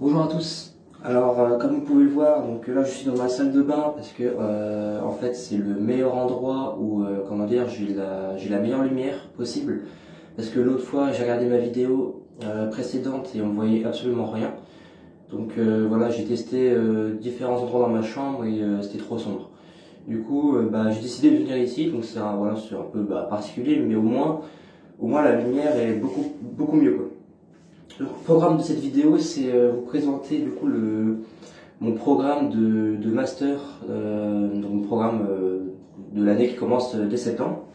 Bonjour à tous. Alors, comme vous pouvez le voir, donc là je suis dans ma salle de bain parce que en fait c'est le meilleur endroit où comment dire j'ai la meilleure lumière possible parce que l'autre fois j'ai regardé ma vidéo précédente et on voyait absolument rien. Donc voilà, j'ai testé différents endroits dans ma chambre et c'était trop sombre. Du coup, j'ai décidé de venir ici, donc c'est un peu particulier, mais au moins la lumière est beaucoup mieux quoi. Le programme de cette vidéo, c'est vous présenter du coup mon programme de master, donc mon programme de l'année qui commence dès septembre.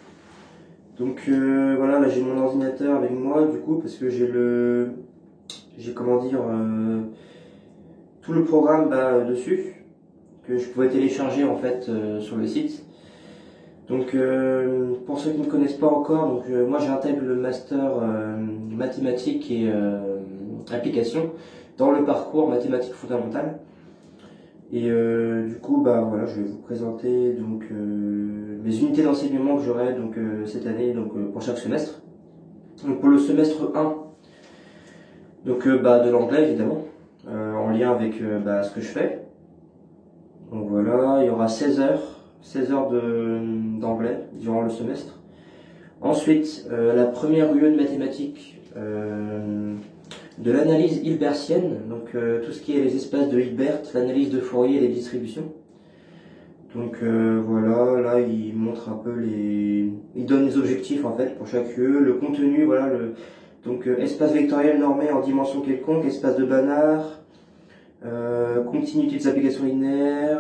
Donc voilà, là j'ai mon ordinateur avec moi du coup parce que j'ai comment dire, tout le programme dessus que je pouvais télécharger en fait sur le site. Donc pour ceux qui ne connaissent pas encore, moi j'intègre le master mathématiques et applications dans le parcours mathématiques fondamentales. Et du coup voilà, je vais vous présenter donc mes unités d'enseignement que j'aurai donc cette année pour chaque semestre. Donc pour le semestre 1, donc de l'anglais évidemment, en lien avec ce que je fais. Donc voilà, il y aura 16 heures d'anglais durant le semestre. Ensuite, la première UE de mathématiques, de l'analyse hilbertienne, donc tout ce qui est les espaces de Hilbert, l'analyse de Fourier et les distributions. Donc voilà, là il montre un peu il donne les objectifs en fait pour chaque UE, le contenu, voilà, donc espace vectoriel normé en dimension quelconque, espace de Banach, continuité des applications linéaires,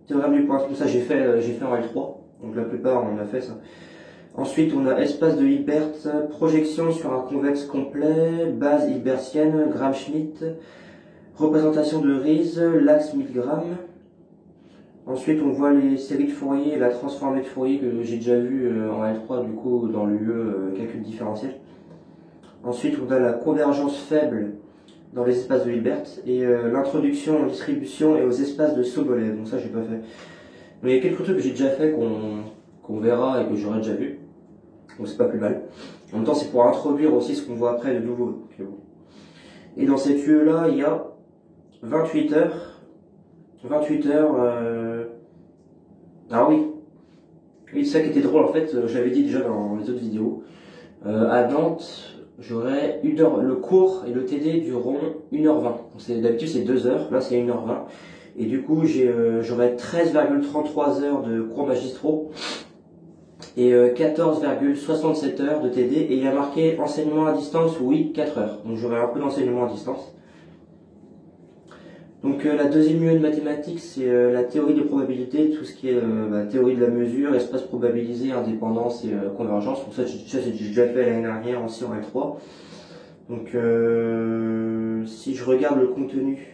théorème du point, tout ça j'ai fait en L3, donc la plupart on a fait ça. Ensuite, on a espace de Hilbert, projection sur un convexe complet, base hilbertienne, Gram-Schmidt, représentation de Riesz, l'axe Milgram. Ensuite, on voit les séries de Fourier et la transformée de Fourier que j'ai déjà vu en L3, du coup, dans l'UE calcul différentiel. Ensuite, on a la convergence faible dans les espaces de Hilbert et l'introduction aux distributions et aux espaces de Sobolev. Donc ça, j'ai pas fait. Mais il y a quelques trucs que j'ai déjà fait qu'on verra et que j'aurais déjà vu. Donc c'est pas plus mal. En même temps, c'est pour introduire aussi ce qu'on voit après de nouveau. Donc, bon. Et dans cette UE là, il y a 28 heures. 28 heures. Ah oui. Oui, c'est ça qui était drôle en fait. Je l'avais dit déjà dans les autres vidéos. À Nantes, j'aurai 1 heure. Le cours et le TD dureront 1h20. D'habitude c'est 2 heures. Là c'est 1h20. Et du coup, j'aurai 13,33 heures de cours magistraux et 14,67 heures de TD, et il y a marqué enseignement à distance, oui, 4 heures. Donc j'aurai un peu d'enseignement à distance. Donc la deuxième UE de mathématiques, c'est la théorie des probabilités, tout ce qui est théorie de la mesure, espace probabilisé, indépendance et convergence. Donc ça j'ai déjà fait l'année dernière aussi en L3. Donc si je regarde le contenu,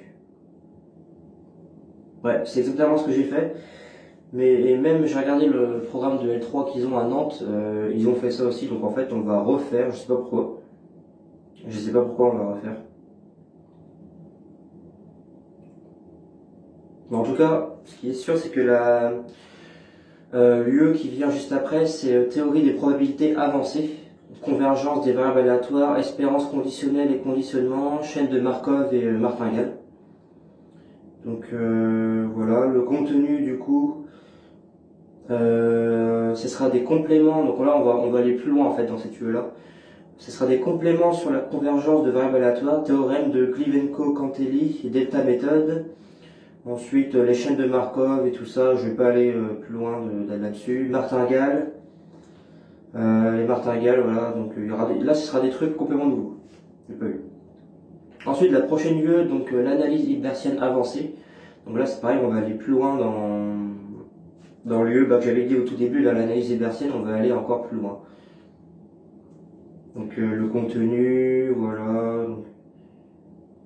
ouais, c'est exactement ce que j'ai fait. Mais même j'ai regardé le programme de L3 qu'ils ont à Nantes, ils ont fait ça aussi, donc en fait on va refaire, je sais pas pourquoi. Je sais pas pourquoi on va refaire. Mais en tout cas, ce qui est sûr, c'est que l'UE qui vient juste après, c'est théorie des probabilités avancées, convergence des variables aléatoires, espérance conditionnelle et conditionnement, chaîne de Markov et martingale. Donc voilà, le contenu du coup. Ce sera des compléments, donc là on va aller plus loin en fait dans cette UE là. Ce sera des compléments sur la convergence de variables aléatoires, théorème de Klivenko-Cantelli et delta méthode. Ensuite les chaînes de Markov et tout ça, je vais pas aller plus loin là-dessus. Martingale, les martingales, voilà, donc là ce sera des trucs complètement nouveaux. J'ai pas eu. Ensuite la prochaine UE, donc l'analyse hilbertienne avancée. Donc là c'est pareil, on va aller plus loin dans l'UE que j'avais dit au tout début, l'analyse hilbertienne, on va aller encore plus loin. Donc le contenu, voilà, donc,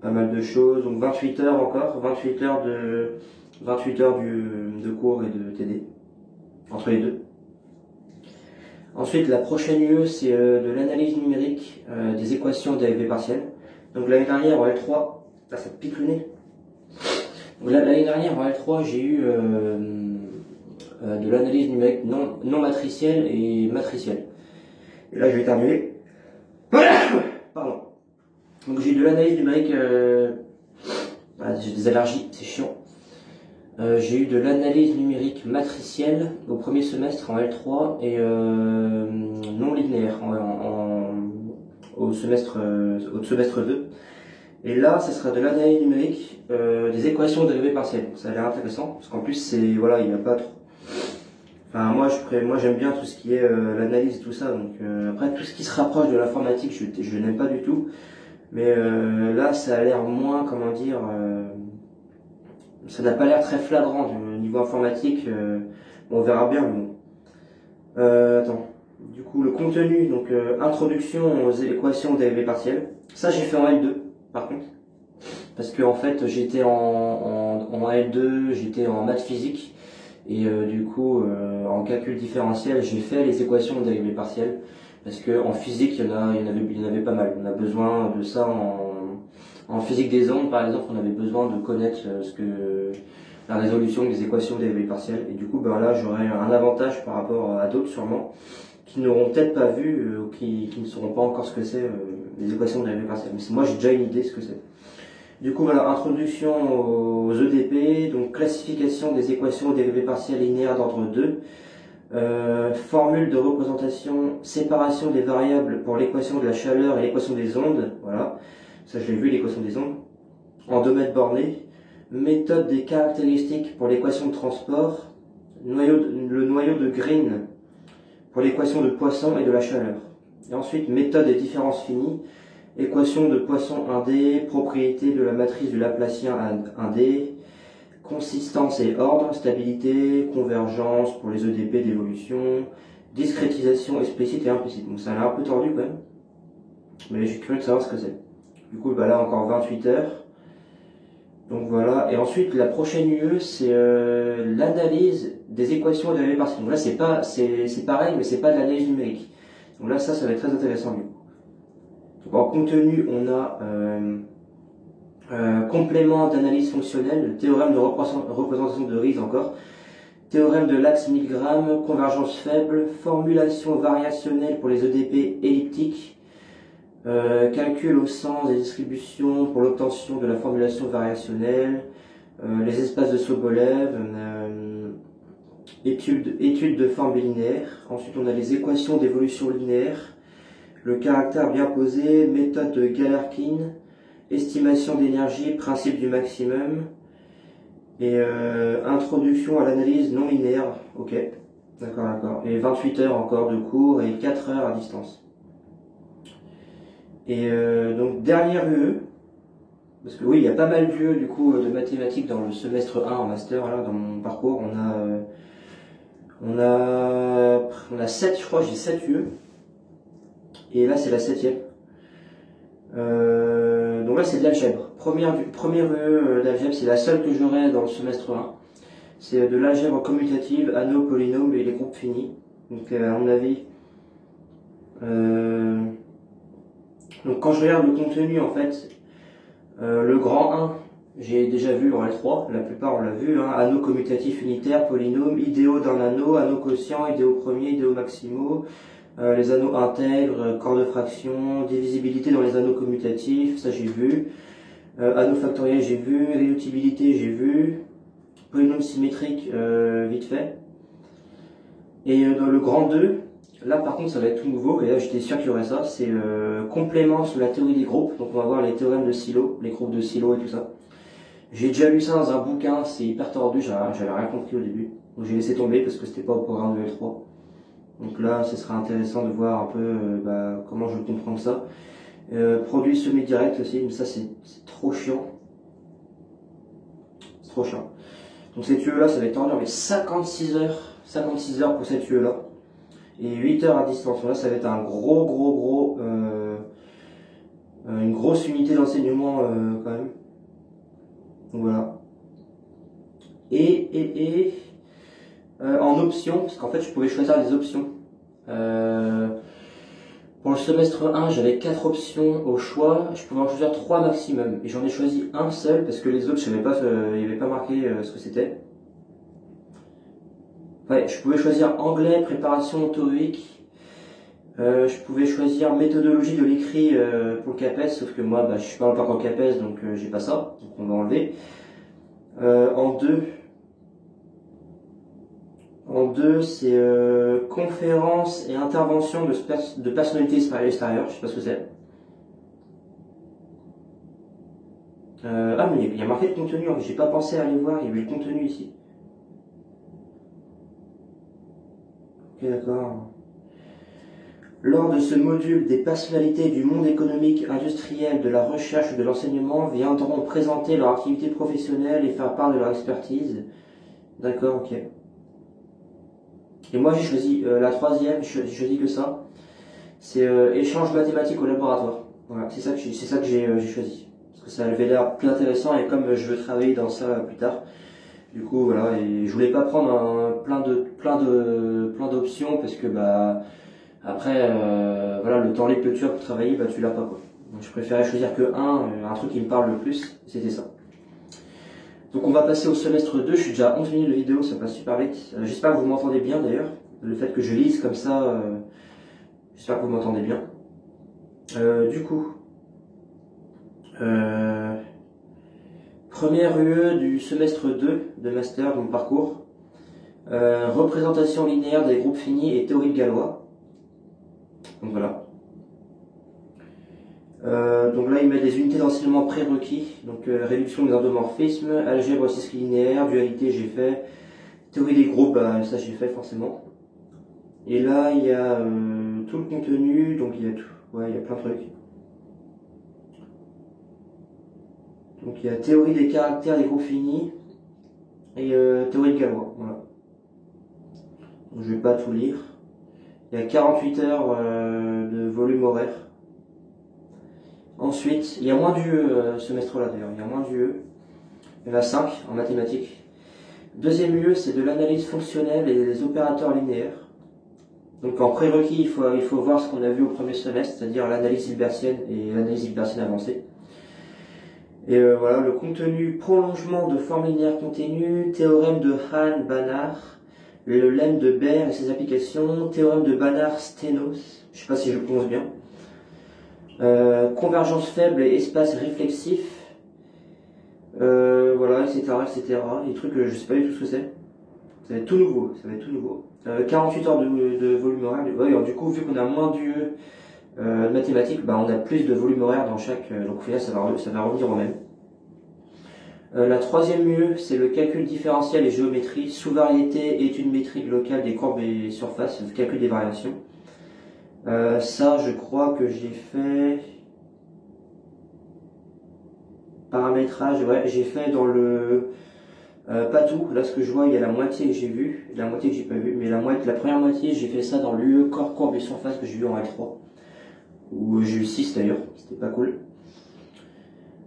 pas mal de choses. Donc 28 heures encore, 28 heures de cours et de TD, entre les deux. Ensuite, la prochaine UE, c'est de l'analyse numérique des équations dérivées partielles. Donc l'année dernière en L3, là ça me pique le nez. L'année dernière en L3, j'ai eu de l'analyse numérique non matricielle et matricielle. Et là je vais éternuer. Pardon. Donc j'ai de l'analyse numérique j'ai des allergies, c'est chiant. J'ai eu de l'analyse numérique matricielle au premier semestre en L3 et non linéaire au semestre 2. Et là, ça sera de l'analyse numérique des équations dérivées partielles. Ça a l'air intéressant parce qu'en plus, c'est voilà, il n'y a pas trop. Enfin, moi, j'aime bien tout ce qui est l'analyse et tout ça. Donc après, tout ce qui se rapproche de l'informatique, je n'aime pas du tout. Mais là, ça a l'air moins, comment dire. Ça n'a pas l'air très flagrant du niveau informatique. On verra bien. Mais bon. Attends. Du coup, le contenu, donc introduction aux équations dérivées partielles. Ça, j'ai fait en L2, par contre. Parce que en fait, j'étais en L2, j'étais en maths physique. Et du coup, en calcul différentiel, j'ai fait les équations dérivées partielles. Parce que en physique, il y en avait pas mal. On a besoin de ça en physique des ondes, par exemple, on avait besoin de connaître la résolution des équations dérivées partielles. Et du coup, ben là, j'aurais un avantage par rapport à d'autres, sûrement, qui n'auront peut-être pas vu ou qui ne sauront pas encore ce que c'est les équations dérivées partielles. Mais moi, j'ai déjà une idée de ce que c'est. Du coup, voilà, introduction aux EDP, donc classification des équations dérivées partielles linéaires d'ordre 2, formule de représentation, séparation des variables pour l'équation de la chaleur et l'équation des ondes, voilà. Ça, je l'ai vu, l'équation des ondes, en 2 mètres bornés. Méthode des caractéristiques pour l'équation de transport. Le noyau de Green pour l'équation de Poisson et de la chaleur. Et ensuite, méthode des différences finies. Équation de Poisson 1D, propriété de la matrice du Laplacien 1D. Consistance et ordre, stabilité, convergence pour les EDP d'évolution. Discrétisation explicite et implicite. Donc ça a l'air un peu tordu quand même. Mais je suis curieux de savoir ce que c'est. Du coup, bah là encore 28 heures. Donc voilà. Et ensuite, la prochaine UE, c'est l'analyse des équations dérivées partielles. Donc là, c'est pareil, mais c'est pas de l'analyse numérique. Donc là, ça va être très intéressant du coup. Donc en contenu, on a complément d'analyse fonctionnelle, le théorème de représentation de Riesz encore, théorème de l'axe 1000 grammes, convergence faible, formulation variationnelle pour les EDP elliptiques. Calcul au sens des distributions pour l'obtention de la formulation variationnelle, les espaces de Sobolev, étude de forme linéaire. Ensuite, on a les équations d'évolution linéaire, le caractère bien posé, méthode de Galerkin, estimation d'énergie, principe du maximum, et introduction à l'analyse non linéaire. Ok, d'accord. Et 28 heures encore de cours et 4 heures à distance. Et donc dernière UE, parce que oui, il y a pas mal d'UE du coup de mathématiques dans le semestre 1 en master, là, dans mon parcours. On a 7, je crois, j'ai 7 UE. Et là, c'est la 7e. Donc là, c'est de l'algèbre. Première UE d'algèbre, c'est la seule que j'aurai dans le semestre 1. C'est de l'algèbre commutative, anneaux, polynômes et les groupes finis. Donc à mon avis... Donc quand je regarde le contenu, en fait, le grand 1, j'ai déjà vu en L3, la plupart on l'a vu, hein, anneaux commutatifs unitaires, polynômes, idéaux d'un anneau, anneaux quotients, idéaux premiers, idéaux maximaux, les anneaux intègres, corps de fraction, divisibilité dans les anneaux commutatifs, ça j'ai vu, anneaux factoriels j'ai vu, réductibilité j'ai vu, polynôme symétrique vite fait. Et dans le grand 2, là par contre ça va être tout nouveau, et là j'étais sûr qu'il y aurait ça, c'est complément sur la théorie des groupes, donc on va voir les théorèmes de Sylow, les groupes de Sylow et tout ça. J'ai déjà lu ça dans un bouquin, c'est hyper tordu, j'avais rien compris au début, donc j'ai laissé tomber parce que c'était pas au programme de L3. Donc là ce sera intéressant de voir un peu comment je vais comprendre ça. Produit semi-direct aussi, mais ça c'est trop chiant. C'est trop chiant. Donc cette UE là ça va être tordu, mais 56 heures pour cette UE là. Et 8 heures à distance. Là, ça va être un une grosse unité d'enseignement quand même. Donc voilà. Et en option, parce qu'en fait, je pouvais choisir des options. Pour le semestre 1, j'avais 4 options au choix. Je pouvais en choisir 3 maximum. Et j'en ai choisi un seul parce que les autres, je savais pas, il n'y avait pas marqué ce que c'était. Ouais, je pouvais choisir anglais, préparation théorique, Je pouvais choisir méthodologie de l'écrit pour le CAPES, sauf que moi je suis pas encore CAPES, donc j'ai pas ça, donc on va enlever. En deux, c'est conférences et interventions de personnalités extérieures, je sais pas ce que c'est. Ah mais il y a marqué de contenu, j'ai pas pensé à aller voir, il y avait le contenu ici. Ok, d'accord. Lors de ce module, des personnalités du monde économique, industriel, de la recherche ou de l'enseignement viendront présenter leur activité professionnelle et faire part de leur expertise. D'accord, ok. Et moi j'ai choisi la troisième, j'ai choisi que ça. C'est échange mathématique au laboratoire. Voilà, c'est ça que j'ai choisi. Parce que ça avait l'air plus intéressant et comme je veux travailler dans ça plus tard, du coup voilà, et je voulais pas prendre plein d'options parce que après voilà, le temps libre que tu as pour travailler, tu l'as pas quoi. Donc je préférais choisir que un truc qui me parle le plus, c'était ça. Donc on va passer au semestre 2, je suis déjà à 11 minutes de vidéo, ça passe super vite. J'espère que vous m'entendez bien d'ailleurs. Le fait que je lise comme ça, j'espère que vous m'entendez bien. Du coup, première UE du semestre 2 de master, mon parcours. Représentation linéaire des groupes finis et théorie de Galois. Donc voilà. Donc là, il met des unités d'enseignement prérequis. Donc réduction des endomorphismes, algèbre cycle linéaire, dualité, j'ai fait. Théorie des groupes, ça j'ai fait forcément. Et là, il y a tout le contenu, donc il y a tout. Ouais, il y a plein de trucs. Donc il y a théorie des caractères des groupes finis et théorie de Galois. Voilà. Donc, je vais pas tout lire. Il y a 48 heures de volume horaire. Ensuite, il y a moins d'UE ce semestre-là d'ailleurs, il y a moins d'UE. Il y en a 5 en mathématiques. Deuxième UE, c'est de l'analyse fonctionnelle et des opérateurs linéaires. Donc en prérequis, il faut voir ce qu'on a vu au premier semestre, c'est-à-dire l'analyse hilbertienne et l'analyse hilbertienne avancée. Et voilà, le contenu prolongement de formes linéaires continues, théorème de Hahn-Banach, le lemme de Baire et ses applications, théorème de Banach-Stenoz, je sais pas si je le prononce bien, convergence faible et espace réflexif, voilà, etc., etc. Des trucs que je sais pas du tout ce que c'est. Ça va être tout nouveau, ça va être tout nouveau. 48 heures de volume horaire. Ouais, alors, du coup, vu qu'on a moins d'UE mathématiques, on a plus de volume horaire dans chaque. Donc là, ça va revenir au même. La troisième UE, c'est le calcul différentiel et géométrie, sous-variété, étude métrique locale des courbes et surfaces, le calcul des variations. Ça, je crois que j'ai fait. Paramétrage, ouais, j'ai fait dans le. Pas tout, là ce que je vois, il y a la moitié que j'ai vu, la moitié que j'ai pas vu, mais la première moitié, j'ai fait ça dans l'UE corps, courbe et surface que j'ai vu en L3. Ou j'ai eu 6 d'ailleurs, c'était pas cool.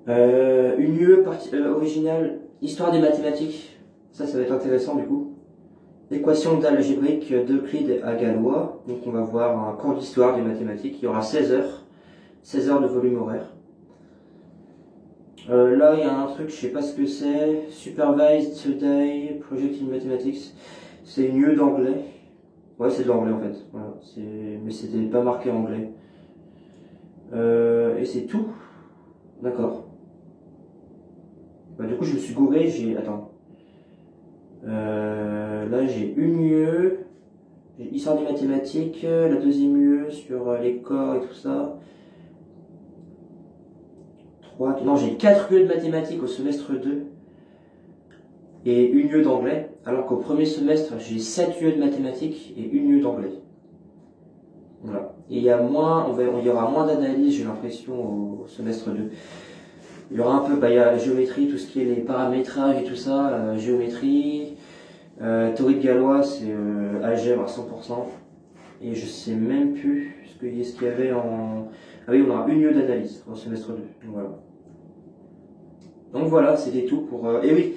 Une UE originale, histoire des mathématiques, ça va être intéressant du coup. Équation d'algébrique d'Euclide à Galois, donc on va voir un cours d'histoire des mathématiques, il y aura 16 heures de volume horaire. Là, il y a un truc, je sais pas ce que c'est. Supervised Today Project in Mathematics. C'est une UE d'anglais. Ouais, c'est de l'anglais en fait. Voilà, mais c'était pas marqué anglais. Et c'est tout. D'accord. Du coup, je me suis gouré. Attends. Là, j'ai une UE. J'ai histoire des mathématiques. La deuxième UE sur les corps et tout ça. Non, j'ai 4 UE de mathématiques au semestre 2 et une UE d'anglais, alors qu'au premier semestre, j'ai 7 UE de mathématiques et une UE d'anglais. Voilà. Et il y aura moins d'analyse, j'ai l'impression, au semestre 2. Il y aura un peu, il y a la géométrie, tout ce qui est les paramétrages et tout ça, géométrie, théorie de Galois, c'est algèbre à 100%. Et je sais même plus ce qu'il y avait en... Ah oui, on aura une UE d'analyse au semestre 2. Donc voilà. Donc voilà, c'était tout pour... Et oui,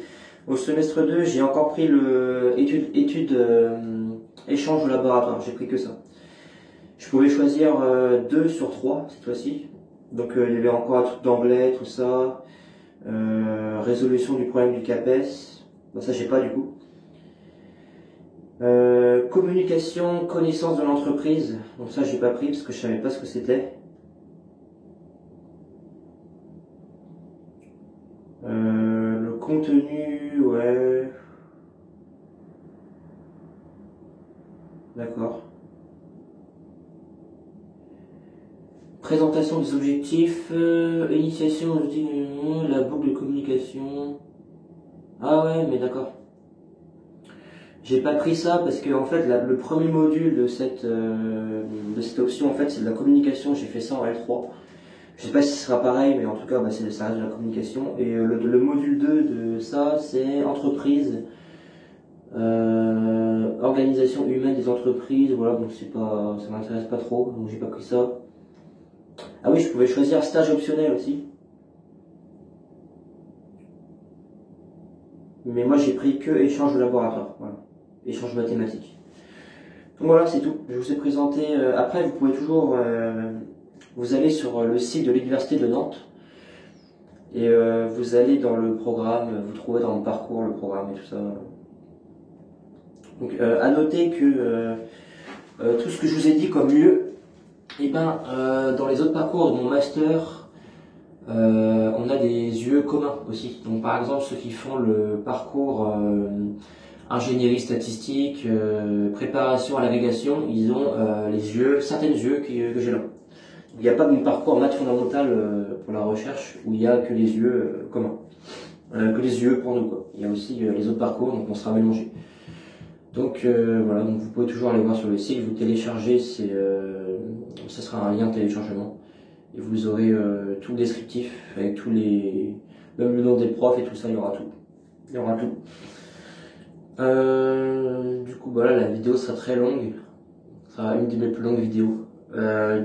au semestre 2, j'ai encore pris le étude échange au laboratoire. J'ai pris que ça. Je pouvais choisir 2 sur 3 cette fois-ci. Donc il y avait encore un truc d'anglais, tout ça. Résolution du problème du CAPES. Ça, j'ai pas du coup. Communication, connaissance de l'entreprise. Donc ça, j'ai pas pris parce que je savais pas ce que c'était. Le contenu, ouais. D'accord. Présentation des objectifs, initiation, la boucle de communication. Ah ouais, mais d'accord. J'ai pas pris ça parce que en fait le premier module de cette option en fait c'est de la communication. J'ai fait ça en L3. Je sais pas si ce sera pareil, mais en tout cas bah, ça reste de la communication. Et le module 2 de ça c'est entreprise, organisation humaine des entreprises. Voilà, donc c'est pas, ça m'intéresse pas trop, donc j'ai pas pris ça. Ah oui, je pouvais choisir stage optionnel aussi. Mais moi j'ai pris que échange de laboratoire, voilà. Échange mathématique. Donc voilà, c'est tout. Je vous ai présenté. Après, vous pouvez toujours. Vous allez sur le site de l'Université de Nantes et vous allez dans le programme, vous trouvez dans le parcours le programme et tout ça. Donc à noter que tout ce que je vous ai dit comme lieu, et ben, dans les autres parcours de mon master, on a des lieux communs aussi. Donc par exemple, ceux qui font le parcours ingénierie statistique, préparation à l'agrégation, ils ont certaines yeux que j'ai là. Il n'y a pas de parcours maths fondamental pour la recherche où il n'y a que les yeux communs, que les yeux pour nous quoi. Il y a aussi les autres parcours, donc on sera mélangés. Donc voilà, donc vous pouvez toujours aller voir sur le site, vous téléchargez, ça sera un lien de téléchargement et vous aurez tout le descriptif avec tous les, même le nom des profs et tout ça, il y aura tout. Il y aura tout. Du coup, voilà, la vidéo sera très longue. Ce sera une de mes plus longues vidéos.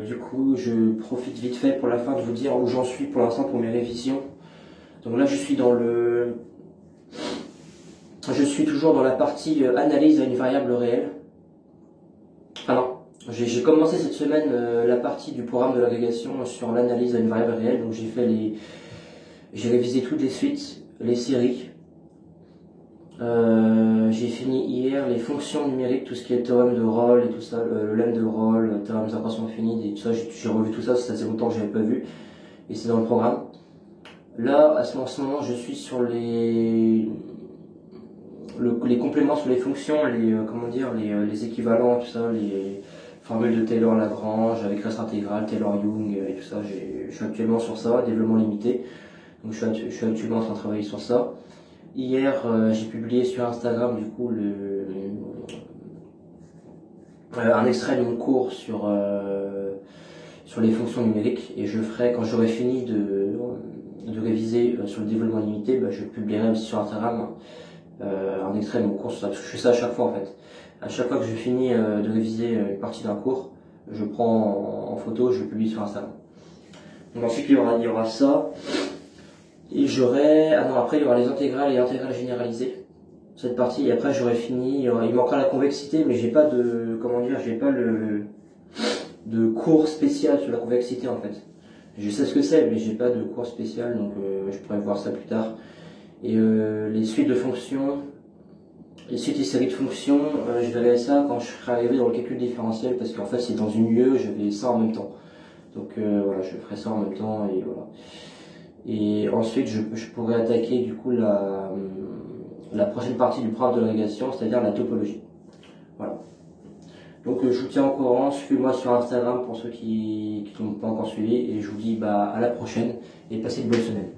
Du coup, je profite vite fait pour la fin de vous dire où j'en suis pour l'instant pour mes révisions. Donc là, je suis toujours dans la partie analyse à une variable réelle. Ah non, j'ai commencé cette semaine la partie du programme de l'agrégation sur l'analyse à une variable réelle. Donc j'ai révisé toutes les suites, les séries. J'ai fini hier les fonctions numériques, tout ce qui est théorème de Rolle et tout ça, le lemme de Rolle, théorème d'équation infinie et tout ça, j'ai revu tout ça, ça faisait longtemps que j'avais pas vu, et c'est dans le programme. Là, à ce moment, je suis sur les compléments sur les fonctions, les équivalents, tout ça, les formules de Taylor-Lagrange avec reste intégrale, Taylor-Young et tout ça, je suis actuellement sur ça, développement limité, donc je suis actuellement en train de travailler sur ça. Hier, j'ai publié sur Instagram du coup un extrait de mon cours sur les fonctions numériques et je ferai, quand j'aurai fini de réviser sur le développement limité, je publierai aussi sur Instagram un extrait de mon cours sur ça, parce que je fais ça à chaque fois en fait. À chaque fois que je finis de réviser une partie d'un cours, je prends en photo, je le publie sur Instagram. Donc ensuite il y aura ça. Et après il y aura les intégrales et intégrales généralisées. Cette partie, et après j'aurai fini, il manquera la convexité, mais j'ai pas de cours spécial sur la convexité en fait. Je sais ce que c'est, mais j'ai pas de cours spécial, donc je pourrais voir ça plus tard. Et les suites de fonctions, les suites et séries de fonctions, je verrai ça quand je serai arrivé dans le calcul différentiel, parce qu'en fait c'est dans une UE, j'avais ça en même temps. Donc voilà, je ferai ça en même temps, et voilà. Et ensuite, je pourrais attaquer du coup la prochaine partie du programme de l'agrégation, c'est-à-dire la topologie. Voilà. Donc je vous tiens au courant, suivez-moi sur Instagram pour ceux qui n'ont pas encore suivi, et je vous dis à la prochaine, et passez une bonne semaine.